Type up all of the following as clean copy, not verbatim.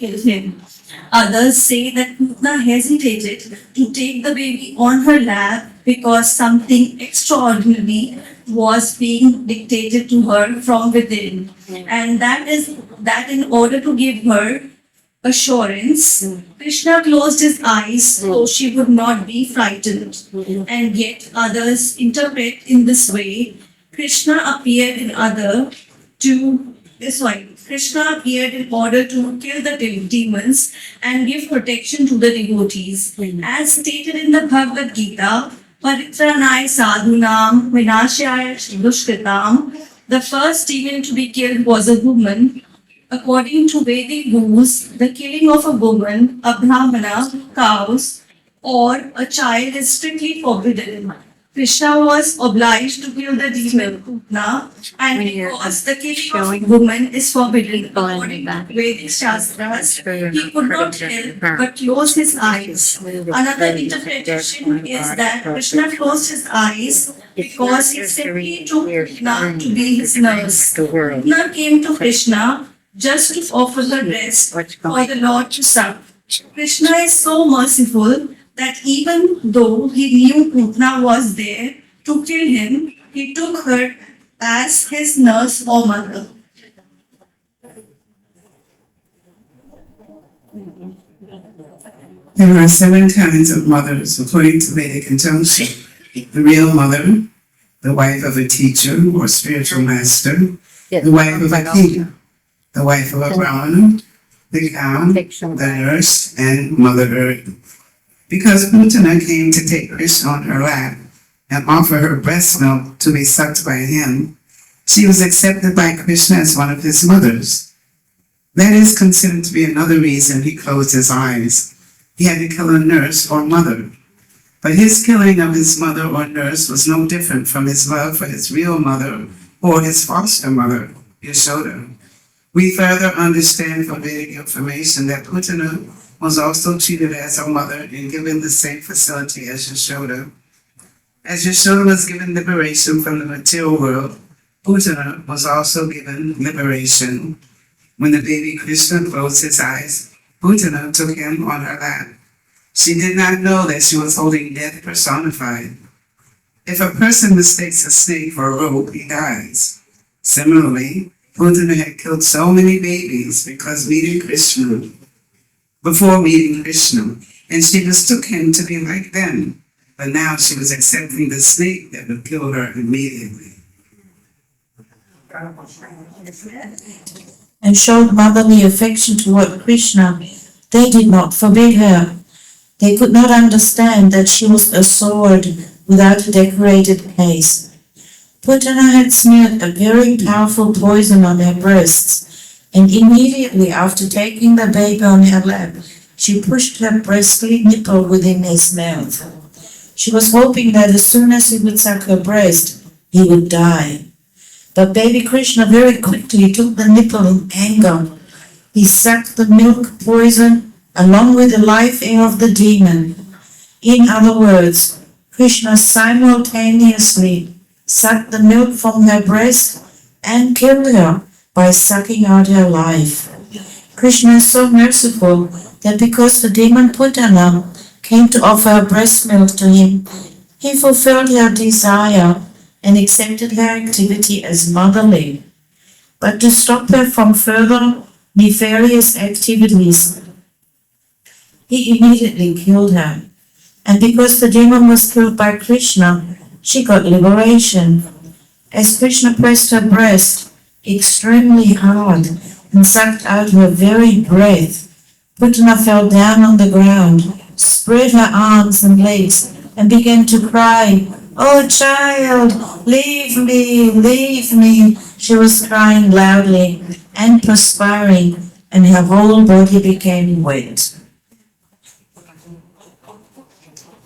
kill him. Others say that Putna hesitated to take the baby on her lap because something extraordinary was being dictated to her from within. And that is that in order to give her assurance, Krishna closed his eyes so she would not be frightened. And yet others interpret in this way, Krishna appeared in Krishna appeared in order to kill the demons and give protection to the devotees. As stated in the Bhagavad-Gita, Paritranaya sadhunam vinashaya dushkritam, the first demon to be killed was a woman. According to Vedic rules, the killing of a woman, a brahmana, cows, or a child is strictly forbidden. Krishna was obliged to kill the demon Putna, and because the killing of woman is forbidden according to Vedic Shastras, he could not help but close his eyes. Another interpretation is that Krishna closed his eyes because he simply took Putna to be his nurse. Putna came to Krishna just to offer the rest for the Lord to suck. Krishna is so merciful that even though he knew Putna was there to kill him, he took her as his nurse or mother. There are 7 kinds of mothers according to Vedic injunction. The real mother, the wife of a teacher or spiritual master, the wife of a king, the wife of a brahmana, the cow, the nurse, and Mother Earth. Because Putana came to take Krishna on her lap and offer her breast milk to be sucked by him, she was accepted by Krishna as one of his mothers. That is considered to be another reason he closed his eyes. He had to kill a nurse or mother. But his killing of his mother or nurse was no different from his love for his real mother or his foster mother, Yashoda. We further understand from Vedic information that Putana was also treated as a mother and given the same facility as Yashoda. As Yashoda was given liberation from the material world, Putana was also given liberation. When the baby Krishna closed his eyes, Putana took him on her lap. She did not know that she was holding death personified. If a person mistakes a snake for a rope, he dies. Similarly, Putana had killed so many babies before meeting Krishna, and she mistook him to be like them. But now she was accepting the snake that would kill her immediately. And showed motherly affection toward Krishna. They did not forbid her. They could not understand that she was a sword without a decorated case. Putana had smeared a very powerful poison on her breasts, and immediately after taking the baby on her lap, she pushed her breastly nipple within his mouth. She was hoping that as soon as he would suck her breast, he would die. But baby Krishna very quickly took the nipple in anger. He sucked the milk poison along with the life air of the demon. In other words, Krishna simultaneously sucked the milk from her breast and killed her by sucking out her life. Krishna is so merciful that because the demon Putana came to offer her breast milk to him, he fulfilled her desire and accepted her activity as motherly. But to stop her from further nefarious activities, he immediately killed her. And because the demon was killed by Krishna, she got liberation. As Krishna pressed her breast extremely hard and sucked out her very breath, Putana fell down on the ground, spread her arms and legs, and began to cry, "Oh child, leave me, leave me." She was crying loudly and perspiring, and her whole body became wet.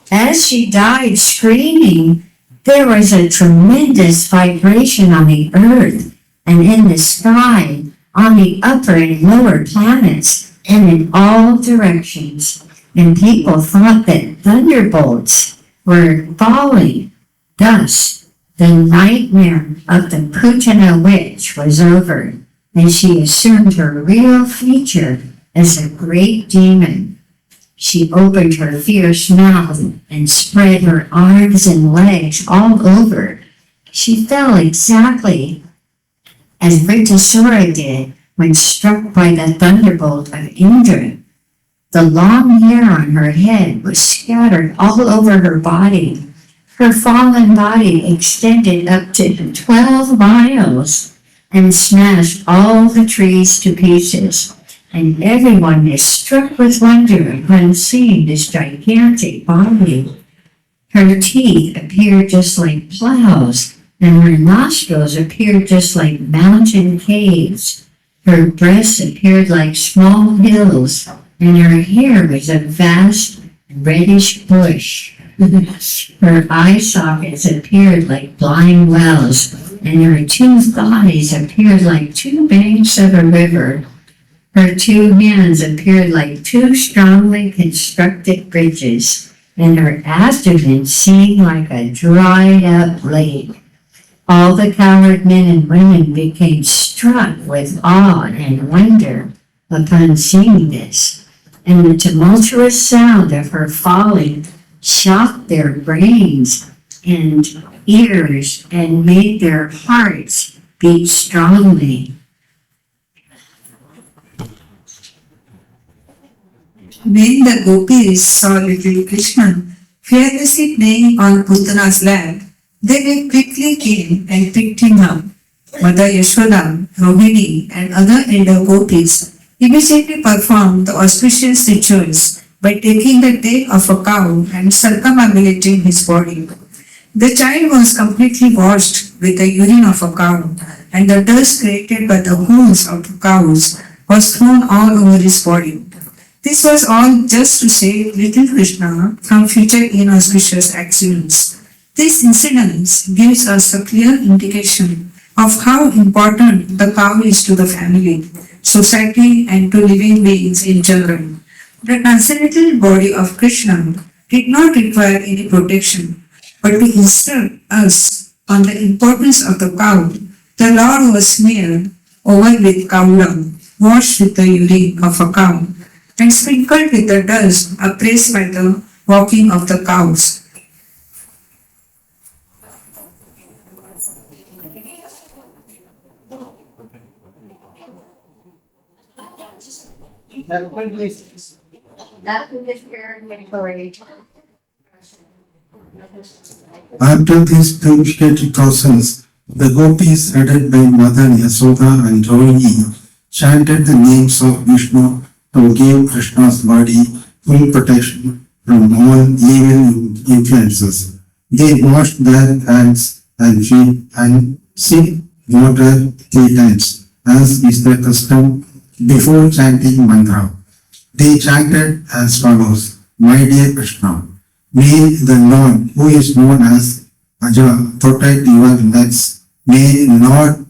As she died screaming, there was a tremendous vibration on the earth and in the sky, on the upper and lower planets, and in all directions. And people thought that thunderbolts were falling. Thus, the nightmare of the Putana witch was over, and she assumed her real feature as a great demon. She opened her fierce mouth and spread her arms and legs all over. She fell exactly as Vrindavan did when struck by the thunderbolt of Indra. The long hair on her head was scattered all over her body. Her fallen body extended up to 12 miles and smashed all the trees to pieces. And everyone is struck with wonder upon seeing this gigantic body. Her teeth appeared just like plows, and her nostrils appeared just like mountain caves. Her breasts appeared like small hills, and her hair was a vast reddish bush. Her eye sockets appeared like blind wells, and her two thighs appeared like two banks of a river. Her two hands appeared like two strongly constructed bridges, and her abdomen seemed like a dried-up lake. All the coward men and women became struck with awe and wonder upon seeing this, and the tumultuous sound of her falling shocked their brains and ears and made their hearts beat strongly. When the gopis saw little Krishna fearlessly playing on Putana's lap, they quickly came and picked him up. Mother Yashoda, Rohini, and other elder gopis immediately performed the auspicious rituals by taking the tail of a cow and circumambulating his body. The child was completely washed with the urine of a cow, and the dust created by the horns of the cows was thrown all over his body. This was all just to save little Krishna from future inauspicious accidents. This incident gives us a clear indication of how important the cow is to the family, society, and to living beings in general. The transcendental body of Krishna did not require any protection, but to instruct us on the importance of the cow, the Lord was smeared over with cow dung, washed with the urine of a cow, and sprinkled with the dust upraised by the walking of the cows. After these purificated process, the gopis headed by Mother Yasoda and Rohini chanted the names of Vishnu to give Krishna's body full protection from all evil influences. They washed their hands and feet and sipped water 3 times, as is the custom before chanting mantra. They chanted as follows: My dear Krishna, may the Lord, who is known as Aja, protect your legs. May Lord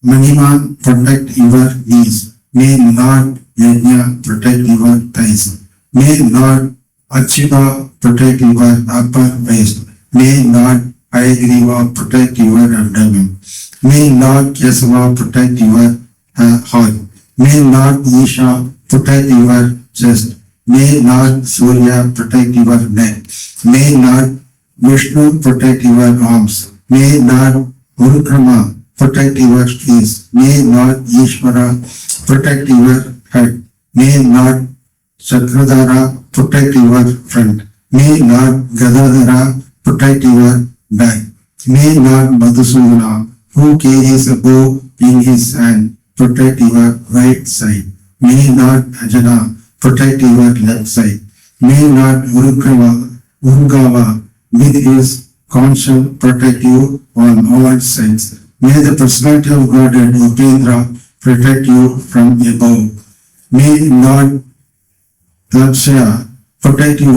Maniman protect your knees. May Lord Yajna protect your thighs. May Lord Achyuta protect your upper waist. May Lord Ayagriva protect your abdomen. May Lord Kesava protect your heart. May Lord Isha protect your chest. May Lord Surya protect your neck. May Lord Vishnu protect your arms. May Lord Urukrama protect your face. May Lord Ishvara protect your head. May Lord Chakradhara protect your front. May Lord Gadadhara protect your back. May Lord Madhusudana, who carries a bow in his hand, protect your right side. May Lord Ajana protect your left side. May Lord Urugava with his counsel protect you on all sides. May the personality of Godhead Upendra protect you from above. May Lord Lakshya protect you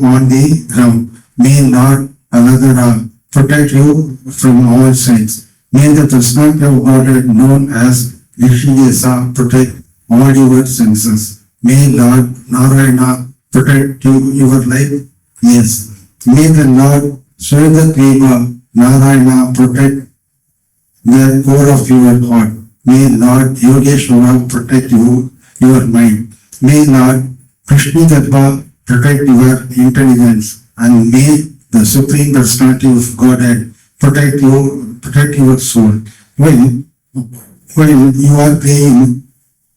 on the ground. May Lord Aladara protect you from all sides. May the personality of Godhead known as Rishiyasa protect all your senses. May Lord Narayana protect your life. Yes. May the Lord Shvedakriva Narayana protect the core of your heart. May Lord Yogeshwara protect you your mind. May Lord Krishnagarbha protect your intelligence, and may the Supreme Personality of Godhead protect your soul. When you are praying,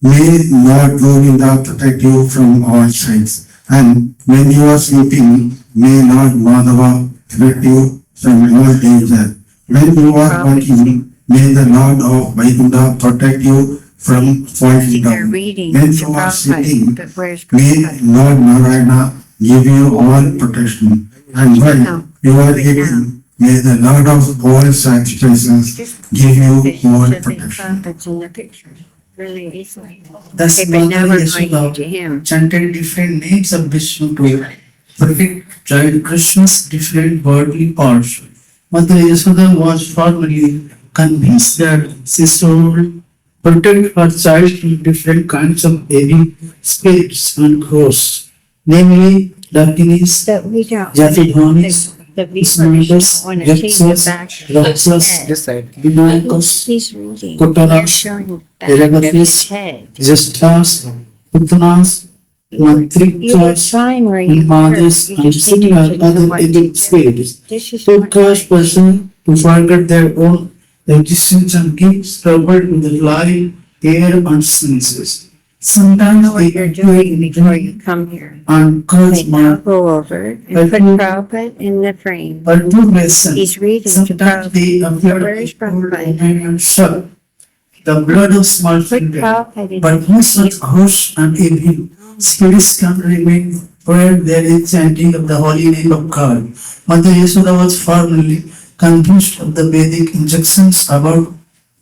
may Lord Govinda protect you from all sides. And when you are sleeping, may Lord Madhava protect you from all danger. When you are working, may the Lord of Vaikuntha protect you from falling They're down. reading When the you are Prabhupada, sitting, but where's may Prabhupada? Lord Narayana give you all protection. And when you are eating, may the Lord of all sacrifices give you all protection. Prabhupada's in the picture. Really easily. Thus, Okay, but now Mother we're going to Yashoda him. chanted different names of Vishnu to protect child Krishna's different bodily parts. Mother Yashoda was formerly convinced that she should protect her child from different kinds of evil spirits and ghosts, namely Dakinis, That we don't. Yatidhonis, The viewers Smandas, don't want to see the back Yakshas, of his head. Rakshas, Vinayakas, He's reading. Kotaras, You're showing the back of his head. Jastas, Putanas, You were Mantrikas, fine where you were. Madas, You and just similar needed to know other what to evil do. spirits This is to not cause right. person to forget their own existence and keep troubled in the light, air, and senses. Sometimes Know what they you're appear doing in before dream you come here. and cause Okay, now mark go over and But put you- Prabhupada in the frame. or to listen. He's reading to Sometimes they Prabhupada. appear Where is Prabhupada? and shut the blood of small Put children. Prabhupada in But the who such ghosts and evil spirits can remain where there is chanting of the holy name of God? Mother Yashoda was formerly convinced of the Vedic injunctions about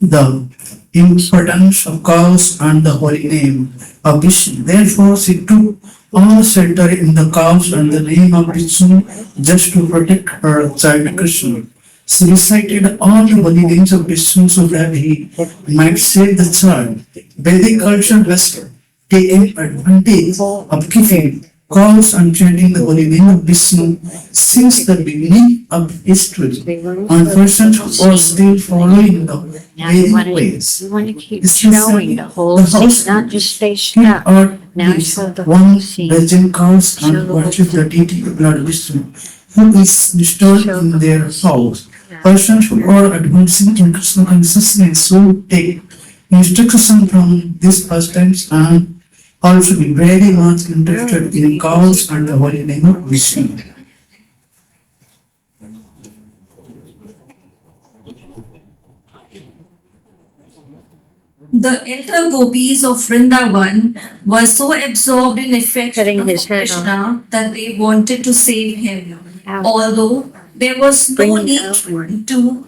the importance of cows and the holy name of Vishnu. Therefore, she took all shelter in the cows and the name of Vishnu just to protect her child Krishna. She recited all the holy names of Vishnu so that he might save the child. Vedic culture was taking advantage of keeping calls and chanting the holy name of Vishnu since the beginning of history. And persons who are still following the Now you want Vedic ways. to keep Especially showing the whole the scene, house not just stay King stuck. or Now these show the one whole scene. virgin cows Show and the whole worship the scene. deity of Lord Vishnu, who is restored Show in the their whole scene. house. Persons who are advancing in Krishna consciousness should take instruction from these pastimes and also be very much interested in cows and the holy name of Vishnu. The elder gopis of Vrindavan were so absorbed in affection Cutting of his head Krishna that they wanted to save him. Out. Although there was no Bring him need outward. to,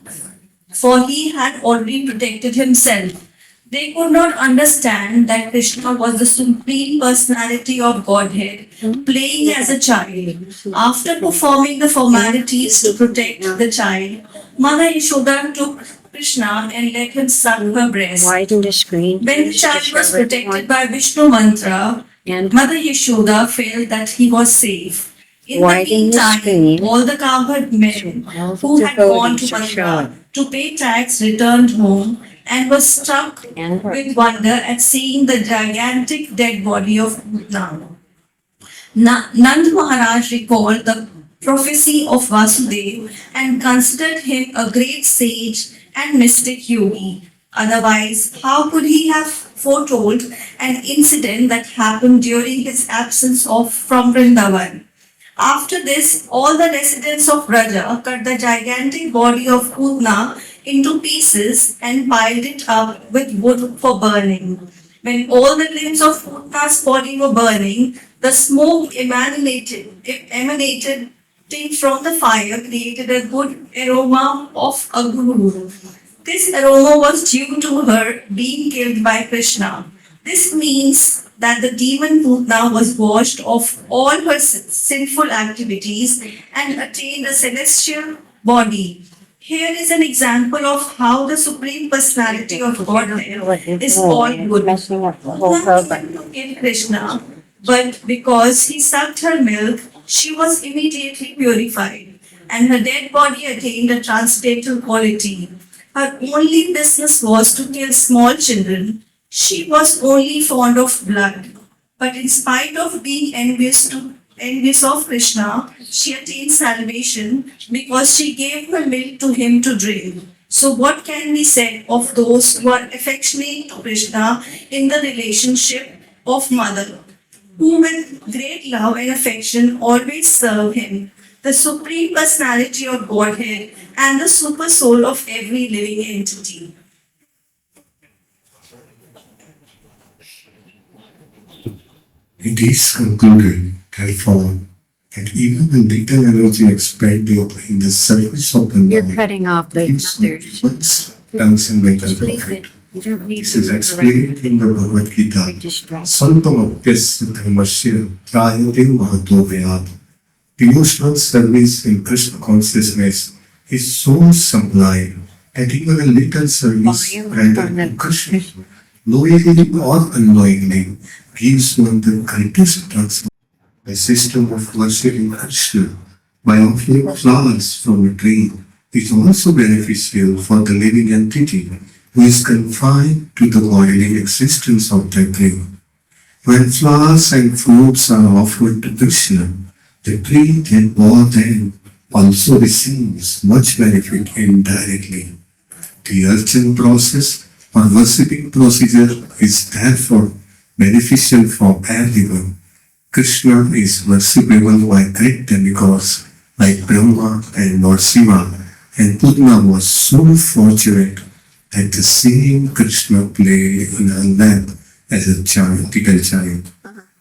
for he had already protected himself. They could not understand that Krishna was the supreme personality of Godhead, playing as a child. After performing the formalities to protect the child, Mother Yashoda took Krishna and let him suck her breast. Widen the screen. When the just to child show was protected everyone. by Vishnu mantra, And Mother Yashoda felt that he was safe. In the Widen the meantime, screen. all the cowherd men all who the had gone to devotees are Mathura showing. to pay tax returned home and was struck And with wonder at seeing the gigantic dead body of Bhutna. Nand Maharaj recalled the prophecy of Vasudev and considered him a great sage and mystic yogi. Otherwise, how could he have foretold an incident that happened during his absence from Vrindavan? After this, all the residents of Raja cut the gigantic body of Putna into pieces and piled it up with wood for burning. When all the limbs of Putna's body were burning, the smoke emanated from the fire created a good aroma of a guru. This aroma was due to her being killed by Krishna. This means that the demon Putna was washed of all her sinful activities and attained a celestial body. Here is an example of how the Supreme Personality of Godhead is all good. messing up the whole Nothing program. to kill Krishna, but because he sucked her milk, she was immediately purified, and her dead body attained a transcendental quality. Her only business was to kill small children. She was only fond of blood, but in spite of being envious of Krishna, she attained salvation because she gave her milk to him to drink. So what can be said of those who are affectionate to Krishna in the relationship of mother, who with great love and affection always serve him, the supreme personality of Godhead and the super soul of every living entity? It is concluded, therefore, that even the little energy expended in the service of the You're Lord cutting off the gives others. once thousand mental Just leave profit. it. You don't need This to is correct explained in the Bhagavad-Gita. distract. Santamapyasya dharmasya trayate mahato vyat. Devotional service in Krishna consciousness is so sublime that even a little service rendered to Krishna, knowingly or unknowingly, gives one the greatest transformation. The system of worshipping Krishna by offering flowers from a tree is also beneficial for the living entity who is confined to the bodily existence of that tree. When flowers and fruits are offered to Krishna, the tree that bore them also receives much benefit indirectly. The archan process or worshipping procedure is therefore beneficial for everyone. Krishna is worshipable by great demigods like Brahma and Lord Shiva, and Putna was so fortunate that the same Krishna played in her lap as a child, little child.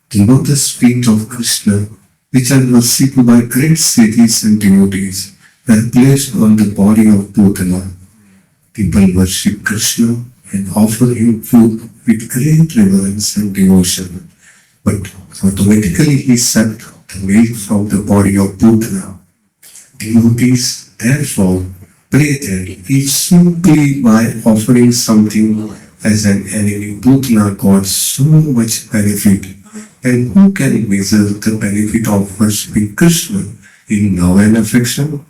The lotus feet of Krishna, which are worshipped by great sages and devotees, were placed on the body of Putana. People worship Krishna and offer him food with great reverence and devotion. But automatically he sucked the milk from the body of Putana. Devotees therefore pray that if simply by offering something as an enemy Putana got so much benefit, and who can measure the benefit of worshipping Krishna in love and affection?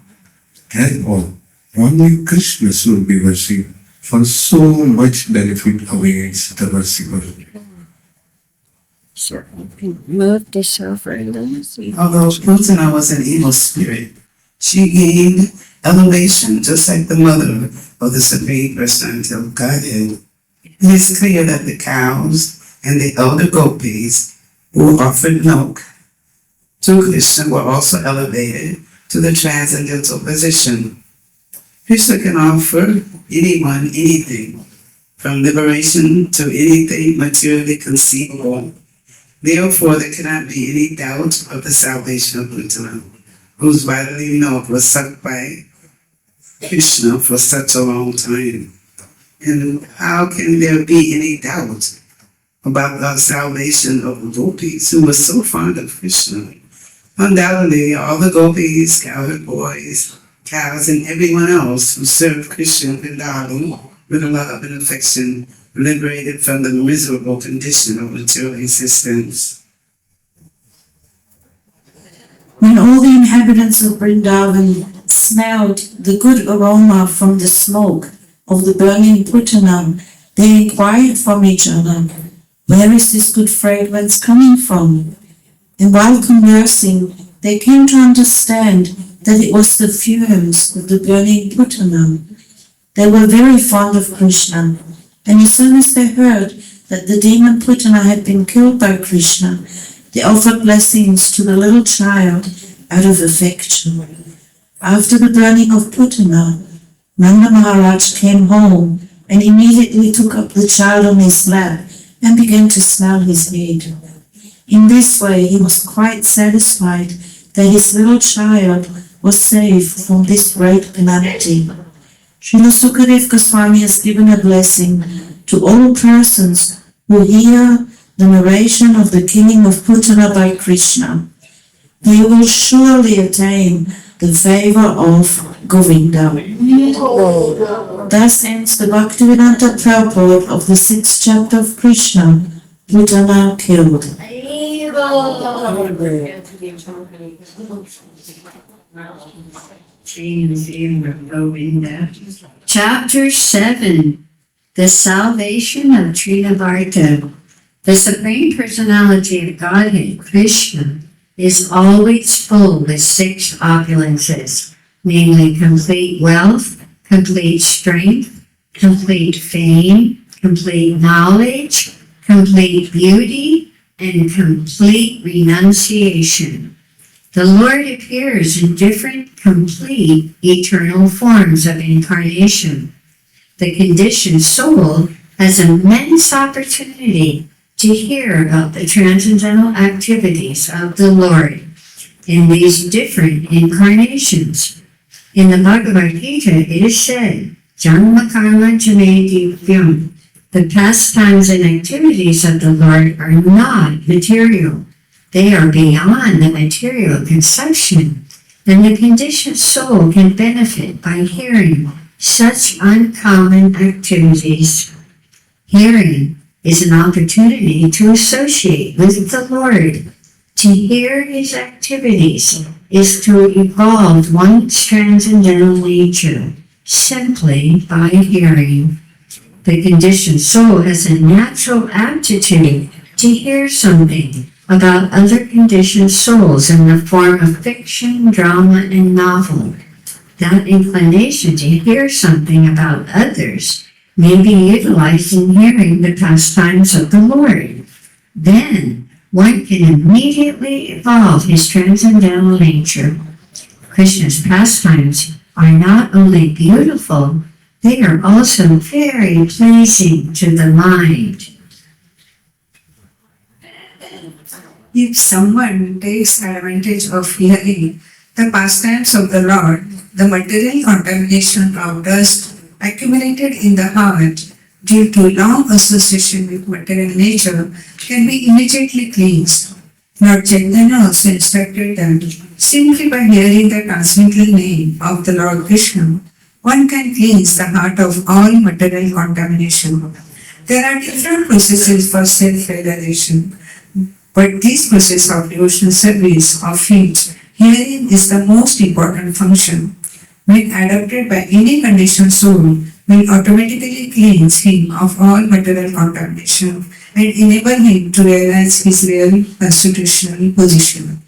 Therefore, only Krishna should be worshipped, for so much benefit awaits the worshipper. So you can move this over and then see. Although Putana was an evil spirit, she gained elevation just like the mother of the Supreme Personality of Godhead. It is clear that the cows and the elder gopis who offered milk to Krishna were also elevated to the transcendental position. Krishna can offer anyone anything, from liberation to anything materially conceivable. Therefore, there cannot be any doubt of the salvation of Putana, whose bodily milk was sucked by Krishna for such a long time. And how can there be any doubt about the salvation of the gopis who were so fond of Krishna? Undoubtedly, all the gopis, cowherd boys, cows, and everyone else who served Krishna in Vrindavan with love and affection were liberated from the miserable condition of material existence. When all the inhabitants of Vrindavan smelled the good aroma from the smoke of the burning Putana, they inquired from each other, "Where is this good fragrance coming from?" And while conversing, they came to understand that it was the fumes of the burning Putana. They were very fond of Krishna, and as soon as they heard that the demon Putana had been killed by Krishna, they offered blessings to the little child out of affection. After the burning of Putana, Nanda Maharaj came home and immediately took up the child on his lap and began to smell his head. In this way, he was quite satisfied that his little child was saved from this great calamity. Srila Sukadev Goswami has given a blessing to all persons who hear the narration of the killing of Putana by Krishna. They will surely attain the favor of Govinda. Thus ends the Bhaktivedanta Prabhupada of the 6th chapter of Krishna, Putana killed. Chapter 7. the salvation of Trinavarta. The Supreme Personality of Godhead, Krishna, is always full with 6 opulences, namely complete wealth, complete strength, complete fame, complete knowledge, complete beauty, and complete renunciation. The Lord appears in different complete eternal forms of incarnation. The conditioned soul has immense opportunity to hear about the transcendental activities of the Lord in these different incarnations. In the Bhagavad-Gita, it is said, Janma karma jame divyam. The pastimes and activities of the Lord are not material. They are beyond the material conception, and the conditioned soul can benefit by hearing such uncommon activities. Hearing is an opportunity to associate with the Lord. To hear his activities is to evolve one's transcendental nature simply by hearing. The conditioned soul has a natural aptitude to hear something about other conditioned souls in the form of fiction, drama, and novel. That inclination to hear something about others may be utilized in hearing the pastimes of the Lord. Then one can immediately evolve his transcendental nature. Krishna's pastimes are not only beautiful, they are also very pleasing to the mind. If someone takes advantage of hearing the pastimes of the Lord, the material contamination of dust accumulated in the heart due to long association with material nature can be immediately cleansed. Lord Chaitanya also instructed that simply by hearing the transcendental name of the Lord Krishna, one can cleanse the heart of all material contamination. There are different processes for self-realization, but this process of devotional service, of which hearing is the most important function, when adopted by any conditioned soul, will automatically cleanse him of all material contamination and enable him to realize his real constitutional position.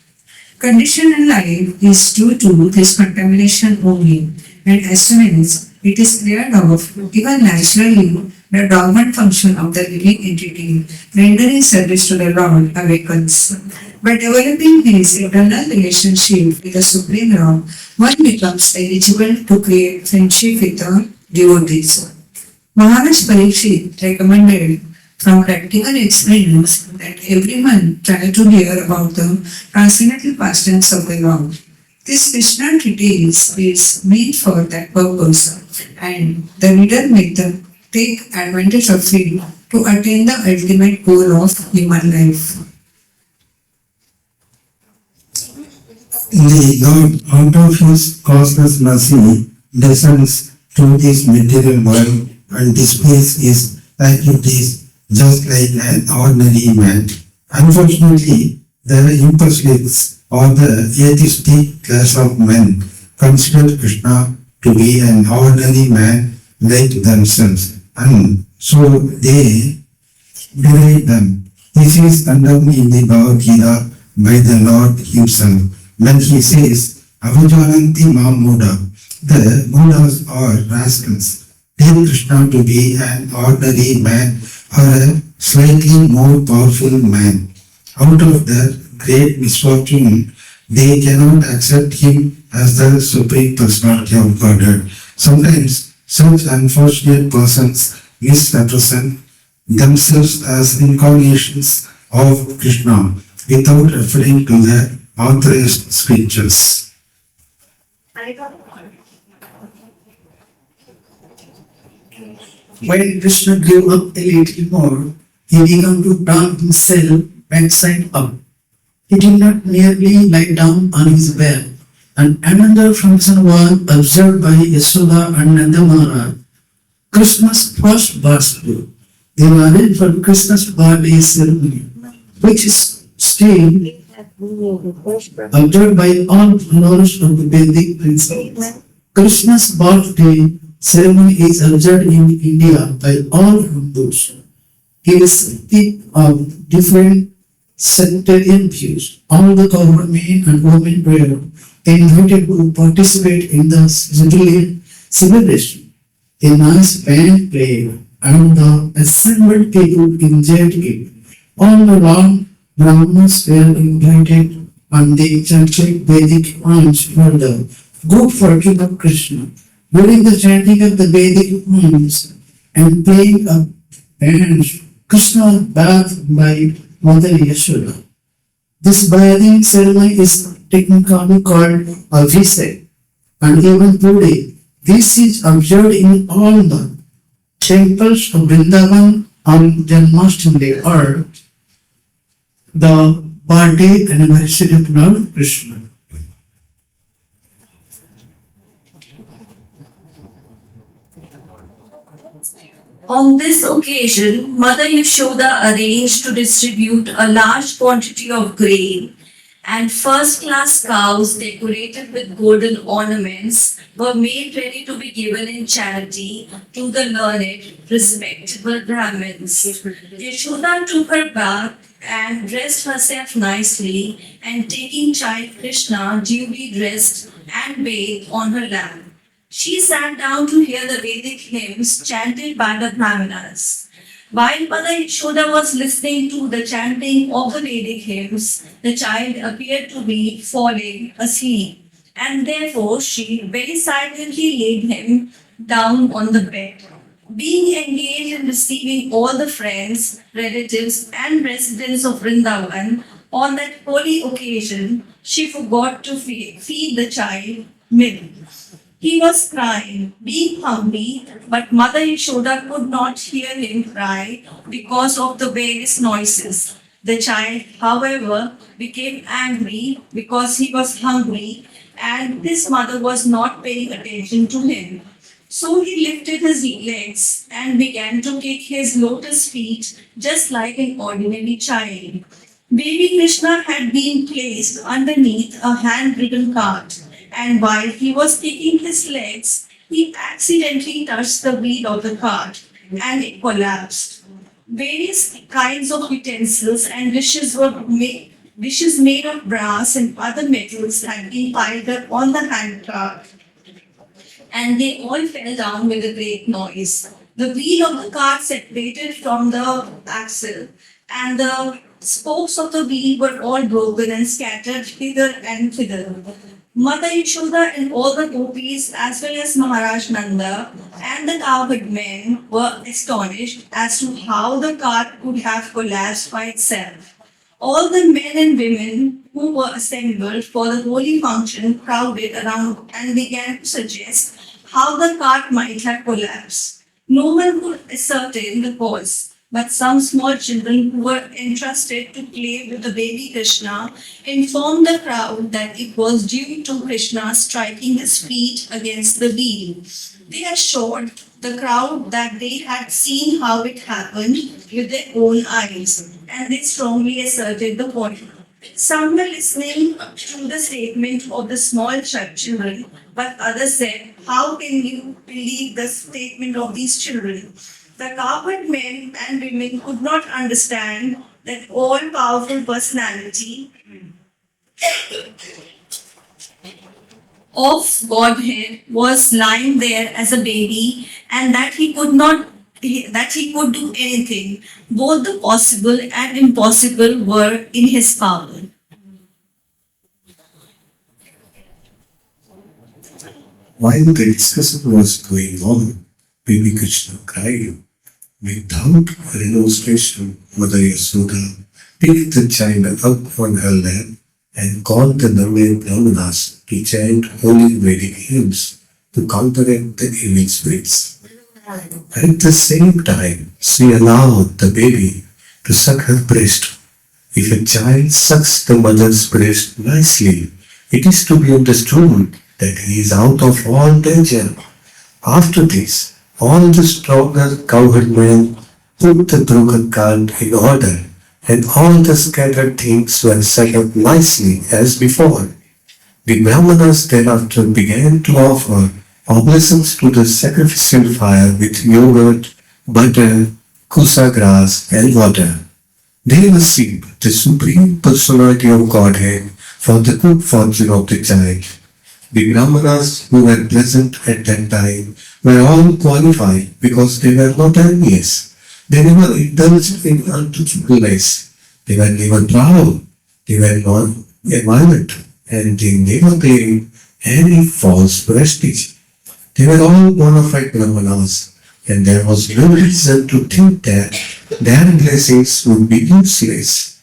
Conditional life is due to this contamination only, and as soon as it is cleared off, even naturally, the dormant function of the living entity rendering service to the Lord awakens. By developing his eternal relationship with the Supreme Lord, one becomes eligible to create friendship with the devotees. Maharaj Parikshit recommended from practical experience that everyone try to hear about the transcendental pastimes of the Lord. This Krishna treatise is made for that purpose, and the reader may take advantage of it to attain the ultimate goal of human life. The Lord, out of his causeless mercy, descends to this material world and displays his activities just like an ordinary man. Unfortunately, the impulsives or the atheistic class of men consider Krishna to be an ordinary man like themselves, and so they deride them. This is condemned in the Bhagavad-Gita by the Lord himself, when he says, Avajalanti Mamuda, the Buddhas or rascals, take Krishna to be an ordinary man or a slightly more powerful man. Out of their great misfortune, they cannot accept him as the Supreme Personality of Godhead. Sometimes such unfortunate persons misrepresent themselves as incarnations of Krishna without referring to the authorized scriptures. When Krishna grew up a little more, he began to turn himself backside up. He did not merely lie down on his bed. And another function was observed by Yashoda and Nanda Maharaj. Krishna's first birthday. They were arranged for Krishna's birthday ceremony, which is still observed by all followers of the Vedic principles. Krishna's birthday ceremony is observed in India by all Hindus, irrespective of different sectarian views. All the government and women were invited to participate in the jubilee celebration. A nice band played and the assembled people enjoyed it. All around, Brahmanas were invited and they chanted Vedic hymns for the good fortune of Krishna. During the chanting of the Vedic hymns and playing of bands, Krishna was bathed by Mother Yashoda. This bathing ceremony is technically called Abhishek, and even today, this is observed in all the temples of Vrindavan on Janmashtami or the birthday anniversary of Lord Krishna. On this occasion, Mother Yashoda arranged to distribute a large quantity of grain, and first-class cows decorated with golden ornaments were made ready to be given in charity to the learned, respectable Brahmins. Yashoda took her bath and dressed herself nicely, and taking child Krishna duly dressed and bathed on her lap. She sat down to hear the Vedic hymns chanted by the Brahmanas. While Mother Yashoda was listening to the chanting of the Vedic hymns, the child appeared to be falling asleep, and therefore she very silently laid him down on the bed. Being engaged in receiving all the friends, relatives, and residents of Vrindavan on that holy occasion, she forgot to feed the child milk. He was crying, being hungry, but Mother Yashoda could not hear him cry because of the various noises. The child, however, became angry because he was hungry and his mother was not paying attention to him. So he lifted his legs and began to kick his lotus feet just like an ordinary child. Baby Krishna had been placed underneath a hand-ridden cart, and while he was kicking his legs, he accidentally touched the wheel of the cart and it collapsed. Various kinds of utensils and dishes made of brass and other metals had been piled up on the hand cart, and they all fell down with a great noise. The wheel of the cart separated from the axle, and the spokes of the wheel were all broken and scattered hither and thither. Mother Yashoda and all the gopis, as well as Maharaj Nanda and the cowherd men, were astonished as to how the cart could have collapsed by itself. All the men and women who were assembled for the holy function crowded around and began to suggest how the cart might have collapsed. No one could ascertain the cause, but some small children who were entrusted to play with the baby Krishna informed the crowd that it was due to Krishna striking his feet against the wheel. They assured the crowd that they had seen how it happened with their own eyes, and they strongly asserted the point. Some were listening to the statement of the small children, but others said, "How can you believe the statement of these children?" The cowherd men and women could not understand that all-powerful personality of Godhead was lying there as a baby, and that he could do anything. Both the possible and impossible were in his power. While the discussion was going on, baby Krishna cried. Without remonstration, Mother Yashoda picked the child up on her lap and called the Nanda Brahmanas to chant holy Vedic hymns to counteract the evil spirits. At the same time, she allowed the baby to suck her breast. If a child sucks the mother's breast nicely, it is to be understood that he is out of all danger. After this, all the stronger cowherd men put the broken cart in order, and all the scattered things were set up nicely as before. The Brahmanas thereafter began to offer obeisance to the sacrificial fire with yogurt, butter, kusa grass, and water. They worship the Supreme Personality of Godhead for the good fortune of the child. The Brahmanas who were present at that time were all qualified because they were not envious. They never indulged in untruthfulness. They were never proud. They were not violent, and they never claimed any false prestige. They were all bona fide Brahmanas, and there was no reason to think that their blessings would be useless.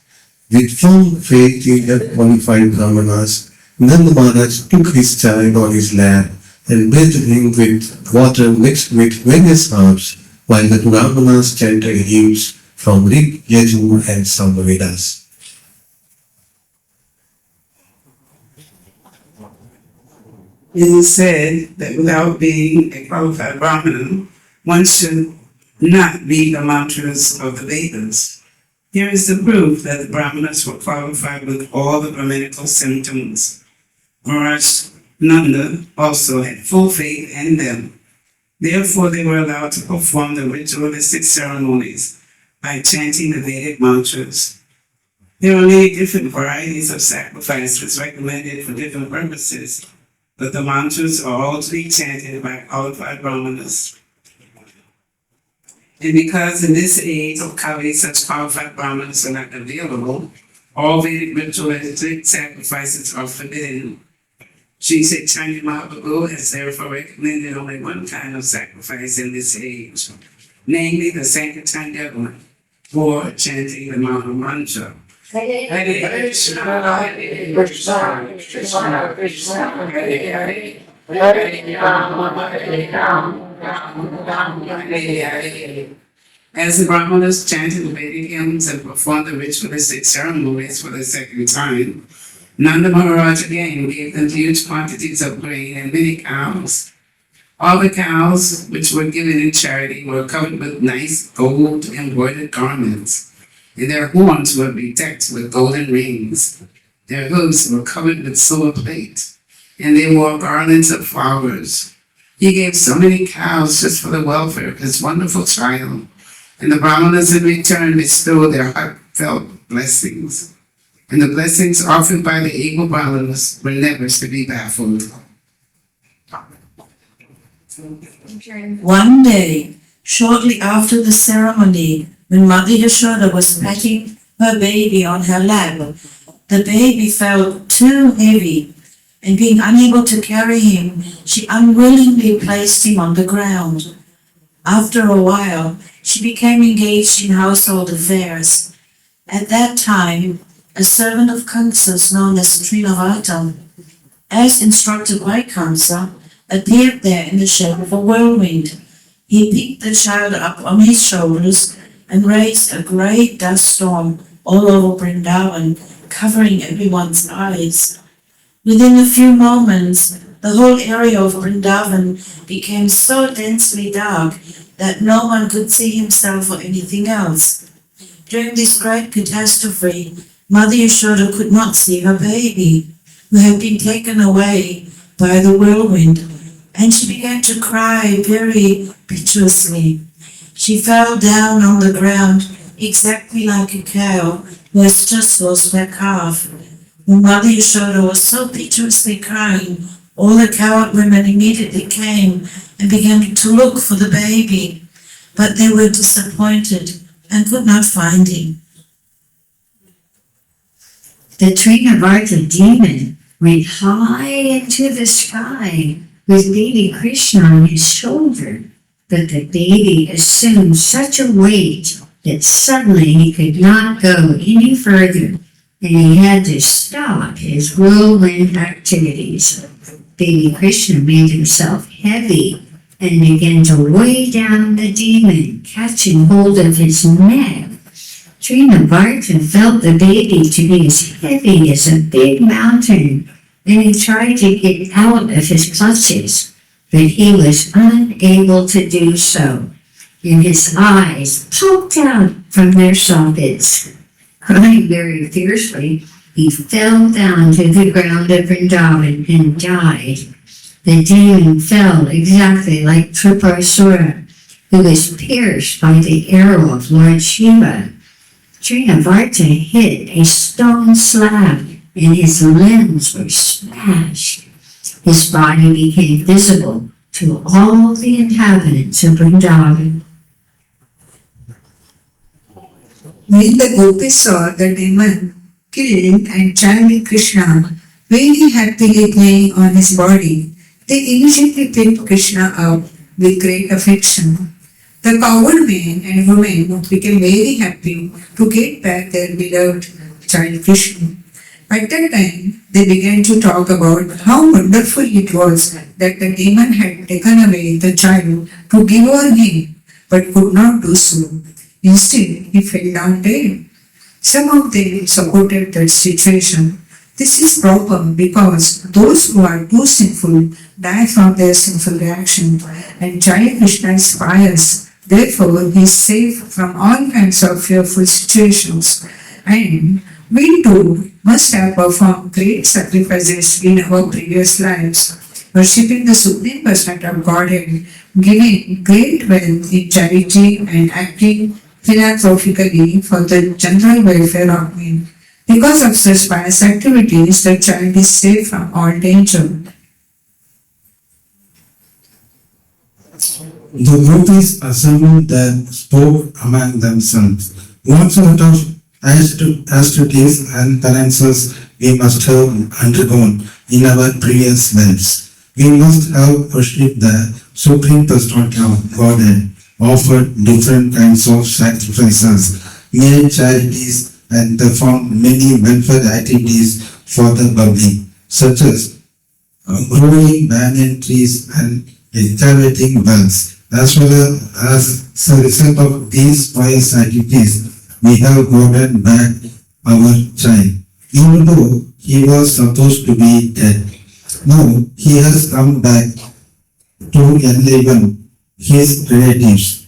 With firm faith in the qualified Brahmanas, Nanda Maharaj took his child on his lap and bathed him with water mixed with various herbs, while the Brahmanas chanted hymns from Rig, Yajur, and Samvedas. It is said that without being a qualified Brahmana, one should not read the mantras of the Vedas. Here is the proof that the Brahmanas were qualified with all the Brahminical symptoms. Maharaj Nanda also had full faith in them. Therefore, they were allowed to perform the ritualistic ceremonies by chanting the Vedic mantras. There are many different varieties of sacrifices recommended for different purposes, but the mantras are all to be chanted by qualified Brahmanas. And because in this age of Kali such qualified Brahmanas are not available, all Vedic ritualistic sacrifices are forbidden. Sri Chaitanya Mahaprabhu has therefore recommended only one kind of sacrifice in this age, namely the Sankirtan Yagna, or chanting the Maha Mantra. Hare Krishna, Hare Krishna, Krishna Krishna, Hare Hare, Hare Rama, Hare Rama, Rama Rama, Hare Hare. As the Brahmanas chanted the Vedic hymns and performed the ritualistic ceremonies for the second time, Nanda Maharaj again gave them huge quantities of grain and many cows. All the cows which were given in charity were covered with nice gold embroidered garments, and their horns were bedecked with golden rings. Their hooves were covered with silver plate, and they wore garlands of flowers. He gave so many cows just for the welfare of his wonderful child, and the Brahmanas in return bestowed their heartfelt blessings. And the blessings offered by the able Brahmanas were never to be baffled. One day, shortly after the ceremony, when Mother Yashoda was patting her baby on her lap, the baby felt too heavy, and being unable to carry him, she unwillingly placed him on the ground. After a while, she became engaged in household affairs. At that time, a servant of Kamsa's known as Srila, as instructed by Kamsa, appeared there in the shape of a whirlwind. He picked the child up on his shoulders and raised a great dust storm all over Vrindavan, covering everyone's eyes. Within a few moments, the whole area of Vrindavan became so densely dark that no one could see himself or anything else. During this great catastrophe, Mother Yashoda could not see her baby, who had been taken away by the whirlwind, and she began to cry very piteously. She fell down on the ground exactly like a cow who has just lost her calf. When Mother Yashoda was so piteously crying, all the coward women immediately came and began to look for the baby, but they were disappointed and could not find him. The Trinavarta demon went high into the sky with baby Krishna on his shoulder, but the baby assumed such a weight that suddenly he could not go any further, and he had to stop his whirlwind activities. Baby Krishna made himself heavy and began to weigh down the demon, catching hold of his neck. Trinavarta felt the baby to be as heavy as a big mountain, and he tried to get out of his clutches, but he was unable to do so, and his eyes poked out from their sockets. Crying very fiercely, he fell down to the ground of Vrindavan and died. The demon fell exactly like Tripurasura, who was pierced by the arrow of Lord Shiva. Trinavarta hit a stone slab and his limbs were smashed. His body became visible to all the inhabitants of Vrindavan. When the gopis saw the demon killed and chanting Krishna very happily playing on his body, they immediately picked Krishna up with great affection. The coward men and women became very happy to get back their beloved child Krishna. At that time, they began to talk about how wonderful it was that the demon had taken away the child to give over him, but could not do so. Instead, he fell down dead. Some of them supported that situation. This is proper because those who are too sinful die from their sinful reaction, and Jai Krishna is pious. Therefore, he is safe from all kinds of fearful situations. And we too must have performed great sacrifices in our previous lives, worshipping the Supreme Personality of Godhead, giving great wealth in charity and acting philanthropically for the general welfare of men. Because of such pious activities, the child is safe from all danger. The gopis assembled then spoke among themselves. What sort of austerities and penances we must have undergone in our previous lives. We must have worshipped the Supreme Personality of Godhead, offered different kinds of sacrifices, made charities, and performed many welfare activities for the public, such as growing banyan trees and excavating wells. As well as a result of these pious activities, we have gotten back our child, even though he was supposed to be dead. Now he has come back to enliven his relatives.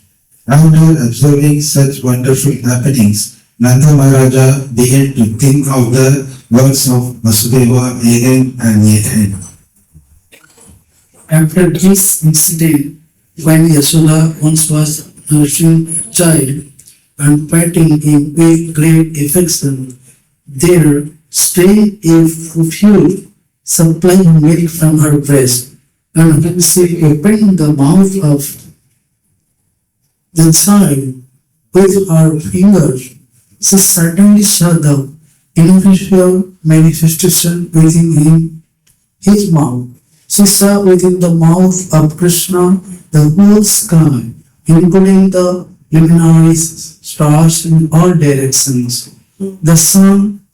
After observing such wonderful happenings, Nanda Maharaja began to think of the words of Vasudeva again and again. After this incident, when Yashoda once was nursing a child and patting him with great affection, there stayed a profuse supplying milk from her breast, and when she opened the mouth of the child with her fingers, she suddenly saw the inofficial manifestation within his mouth. She saw within the mouth of Krishna the whole sky, including the luminaries, stars in all directions, the sun,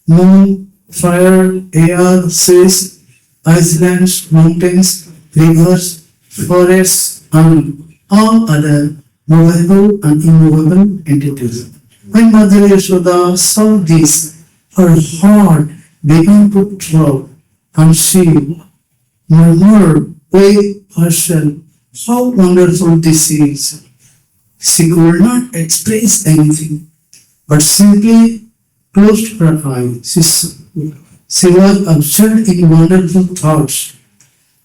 moon, fire, air, seas, islands, mountains, rivers, forests, and all other movable and immovable entities. When Mother Yashoda saw this, her heart began to throb, and she murmured with herself, "How wonderful this is!" She could not express anything, but simply closed her eyes. She was absorbed in wonderful thoughts.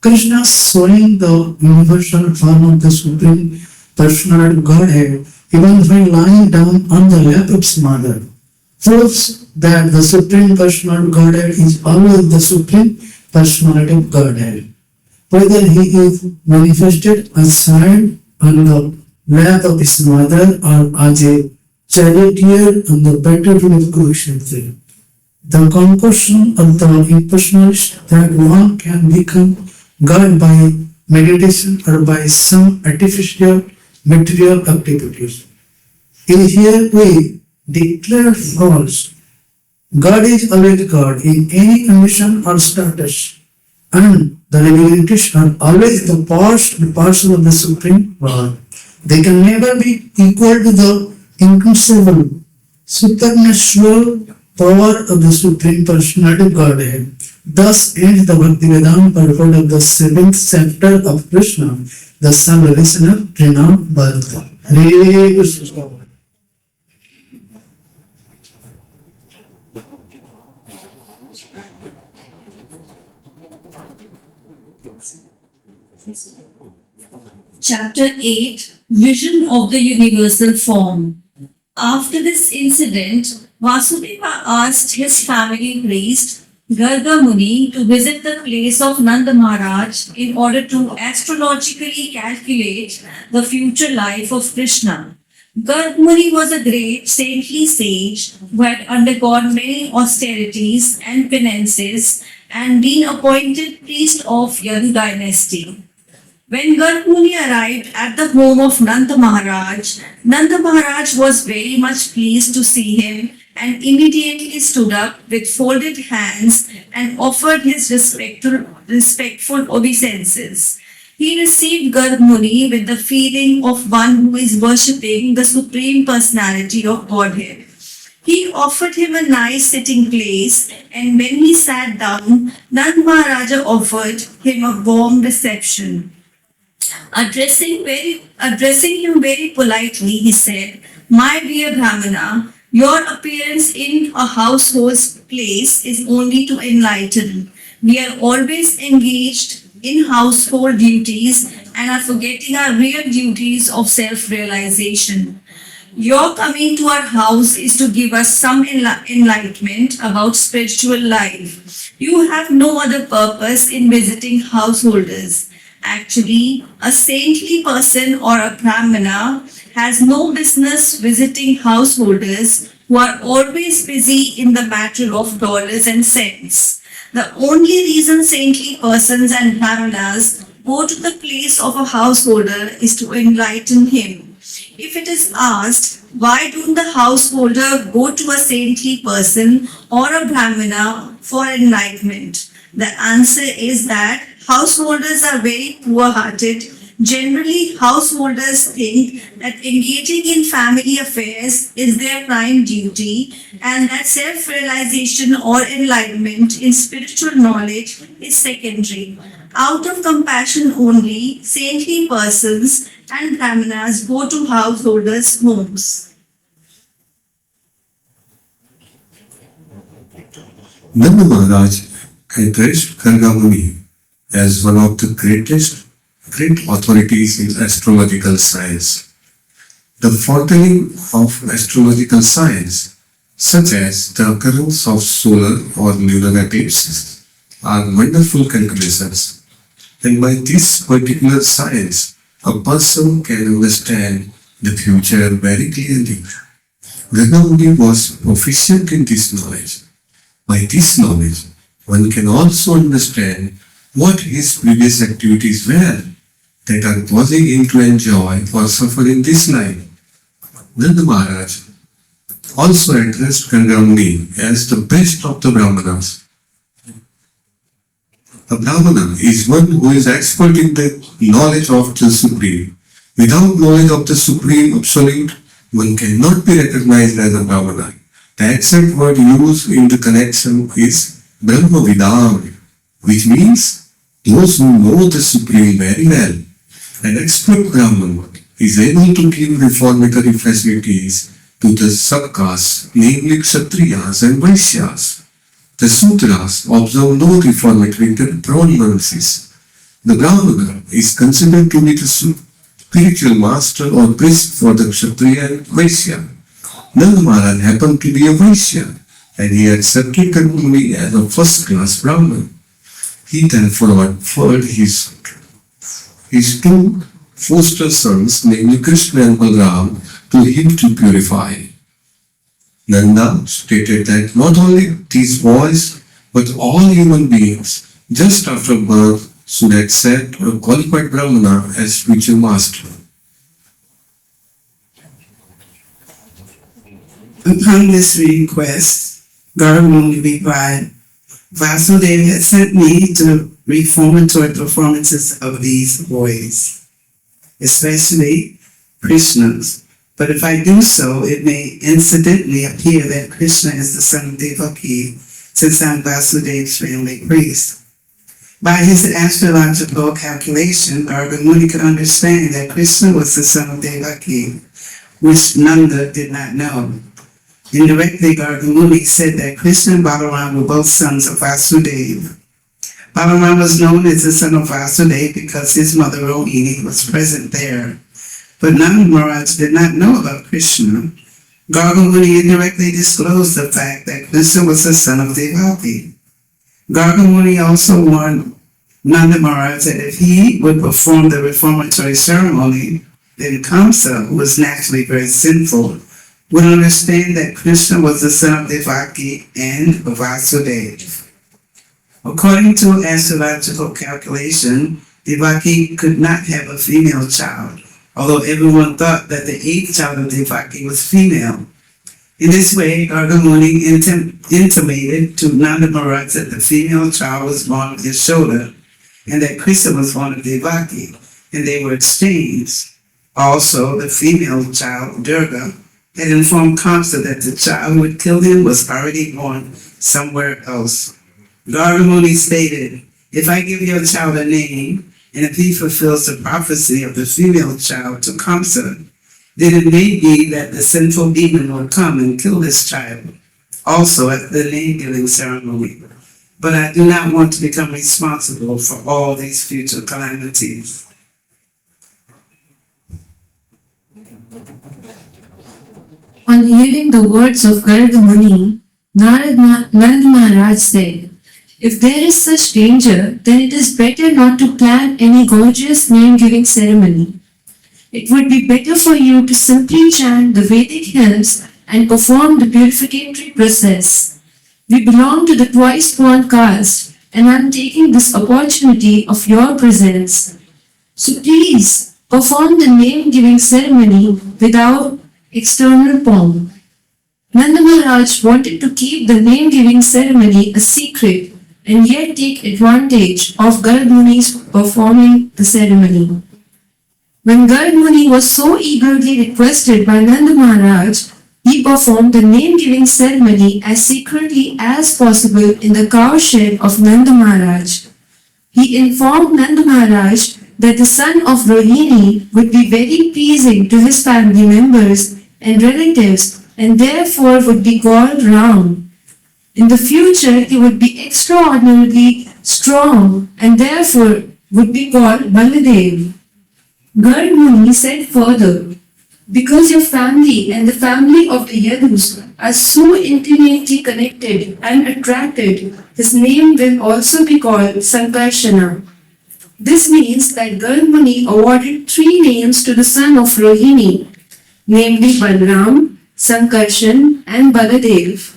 Krishna, showing the universal form of the Supreme Personality of Godhead, even when lying down on the lap of his mother, proves that the Supreme Personality of Godhead is always the Supreme Personality of Godhead. Whether he is manifested as child on the lap of his mother or as a charioteer on the battlefield of Kurukshetra. The conclusion of the impersonalist that one can become God by meditation or by some artificial material activities. In here we declare false. God is always God in any condition or status, and the divinities are always the part and parcel of the Supreme God. They can never be equal to the inconceivable, supernatural power of the Supreme Personality of Godhead. Thus ends the Bhakti-Vedanta purport of the 7th chapter of Krishna, the salvation of renowned Bharata. Hare Krishna. Chapter 8, Vision of the Universal Form. After this incident, Vasudeva asked his family priest, Garga Muni, to visit the place of Nanda Maharaj in order to astrologically calculate the future life of Krishna. Garg Muni was a great saintly sage who had undergone many austerities and penances and been appointed priest of Yadu dynasty. When Garg Muni arrived at the home of Nanda Maharaj was very much pleased to see him and immediately stood up with folded hands and offered his respectful obeisances. He received Garg Muni with the feeling of one who is worshipping the Supreme Personality of Godhead. He offered him a nice sitting place, and when he sat down, Nand Maharaja offered him a warm reception. Addressing him very politely, he said, "My dear Brahmana, your appearance in a household's place is only to enlighten. We are always engaged in household duties and are forgetting our real duties of self-realization. Your coming to our house is to give us some enlightenment about spiritual life. You have no other purpose in visiting householders. Actually, a saintly person or a brahmana has no business visiting householders who are always busy in the matter of dollars and cents. The only reason saintly persons and brahmanas go to the place of a householder is to enlighten him. If it is asked, why don't the householder go to a saintly person or a brahmana for enlightenment? The answer is that householders are very poor-hearted. Generally, householders think that engaging in family affairs is their prime duty and that self-realization or enlightenment in spiritual knowledge is secondary. Out of compassion only, saintly persons and brahmanas go to householders' homes." Nanda Maharaj encouraged Garga Muni as one of the great authorities in astrological science. The furthering of astrological science, such as the occurrence of solar or lunar eclipses, are wonderful calculations, and by this particular science, a person can understand the future very clearly. Garga Muni was proficient in this knowledge. By this knowledge, one can also understand what his previous activities were that are causing him to enjoy or suffer in this life. Nanda Maharaj also addressed Garga Muni as the best of the Brahmanas. A Brahmana is one who is expert in the knowledge of the Supreme. Without knowledge of the Supreme Absolute, one cannot be recognized as a Brahmana. The exact word used in the connection is Brahma Vidam, which means those who know the Supreme very well. An expert Brahman is able to give reformatory facilities to the subcastes, namely Kshatriyas and Vaishyas. The Sudras observe no reformatory ordinances. The Brahmana is considered to be the spiritual master or priest for the Kshatriya and Vaishya. Nanda Maharaj happened to be a Vaishya, and he accepted Garga Muni as a first-class Brahman. He therefore offered his two foster sons, namely Krishna and Balaram, to him to purify. Nanda stated that not only these boys, but all human beings, just after birth, should accept a qualified Brahmana as spiritual master. Upon this request, Garga Muni replied, "Vasudeva had sent me to reformatory performances of these boys, especially Krishna's. But if I do so, it may incidentally appear that Krishna is the son of Devaki, since I'm Vasudeva's family priest." By his astrological calculation, Garga Muni could understand that Krishna was the son of Devaki, which Nanda did not know. Indirectly, Garga Muni said that Krishna and Balaram were both sons of Vasudeva. Balaram was known as the son of Vasudeva because his mother Rohini was present there. But Nanda Maharaj did not know about Krishna. Garga Muni indirectly disclosed the fact that Krishna was the son of Devaki. Garga Muni also warned Nanda Maharaj that if he would perform the reformatory ceremony, then Kamsa, who was naturally very sinful, would understand that Krishna was the son of Devaki and Vasudeva. According to astrological calculation, Devaki could not have a female child, although everyone thought that the 8th child of Devaki was female. In this way, Garga Muni intimated to Nanda Maharaj that the female child was born of Yashoda and that Krishna was born of Devaki, and they were exchanged. Also, the female child, Durga, had informed Kamsa that the child who had killed him was already born somewhere else. Garga Muni stated, if I give your child a name, and if he fulfills the prophecy of the female child to Kamsa, then it may be that the sinful demon will come and kill this child, also at the name-giving ceremony. But I do not want to become responsible for all these future calamities. On hearing the words of Garga Muni, Nanda Maharaj said, if there is such danger, then it is better not to plan any gorgeous name-giving ceremony. It would be better for you to simply chant the Vedic hymns and perform the purificatory process. We belong to the twice-born caste, and I am taking this opportunity of your presence. So please, perform the name-giving ceremony without external pomp. Nanda Maharaj wanted to keep the name-giving ceremony a secret and yet take advantage of Garga Muni's performing the ceremony. When Garga Muni was so eagerly requested by Nanda Maharaj, he performed the name-giving ceremony as secretly as possible in the cow shed of Nanda Maharaj. He informed Nanda Maharaj that the son of Rohini would be very pleasing to his family members and relatives and therefore would be called Ram. In the future, he would be extraordinarily strong and therefore would be called Baladev. Garga Muni said further, because your family and the family of the Yadus are so intimately connected and attracted, his name will also be called Sankarshana. This means that Garga Muni awarded 3 names to the son of Rohini, namely Balram, Sankarshan and Baladev.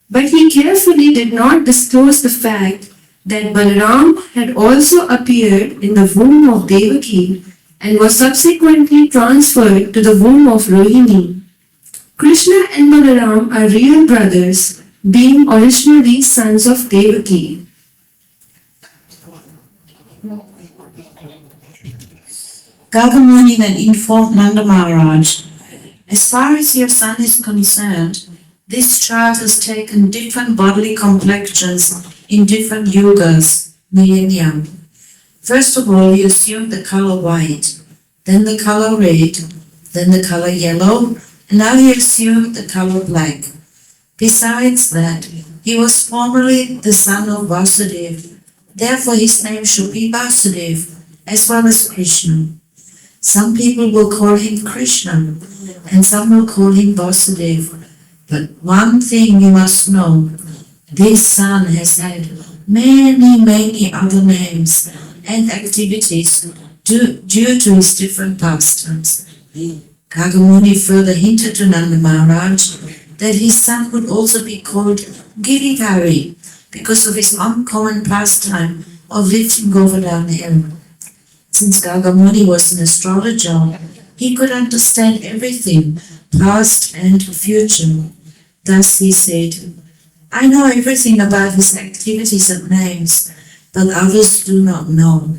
But he carefully did not disclose the fact that Balaram had also appeared in the womb of Devaki and was subsequently transferred to the womb of Rohini. Krishna and Balaram are real brothers, being originally sons of Devaki. Garga Muni then informed Nanda Maharaj, as far as your son is concerned, this child has taken different bodily complexions in different yugas, millennium. First of all, he assumed the color white, then the color red, then the color yellow, and now he assumed the color black. Besides that, he was formerly the son of Vasudeva, therefore his name should be Vasudeva, as well as Krishna. Some people will call him Krishna, and some will call him Vasudeva. But one thing you must know, this son has had many other names and activities due to his different pastimes. Garga Muni further hinted to Nanda Maharaj that his son would also be called Girikari because of his uncommon pastime of lifting Govardhan hill. Since Garga Muni was an astrologer, he could understand everything, past and future. Thus he said, I know everything about his activities and names, but others do not know.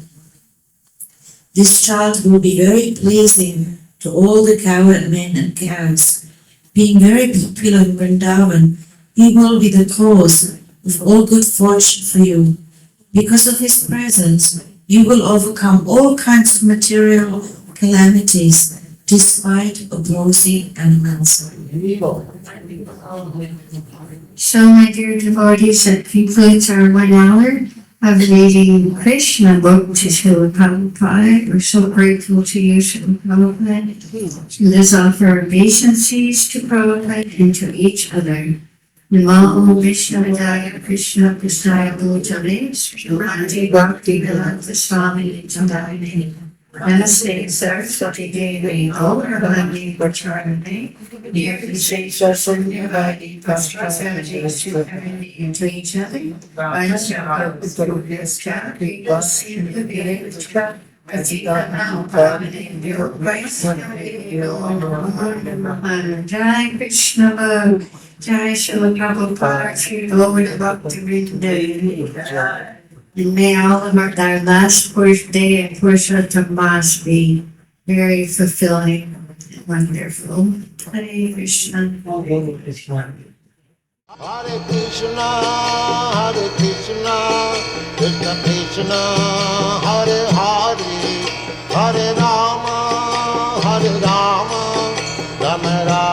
This child will be very pleasing to all the cowherd men and cows. Being very popular in Vrindavan, he will be the cause of all good fortune for you. Because of his presence, you will overcome all kinds of material calamities despite opposing animals. So, my dear devotees, that concludes our 1 hour of reading Krishna book to Srila Prabhupada. We're so grateful to you, Srila Prabhupada. Let's offer obeisances to Prabhupada and to each other. Namo Vishnu Vidaya Krishna Prasaya Bhutale Srimati Bhakti Vedanta Swami Nityananda Namaste Saraswati Devi Gauravani Pracharane Nirvishesha Sunyavadi Prasthasati to each other. Vaisya Purvyascha Kriyasya Vyavachka Jai Krishna Bhag, Jai Srila Prabhupada, Sri Lord Bhakti Vrindavan. And may all of our last day at Purushottam Mass be very fulfilling and wonderful. Hare Krishna. Hare Krishna, Hare Krishna, Krishna Krishna, Hare Hare, Hare Rama, Rama Rama.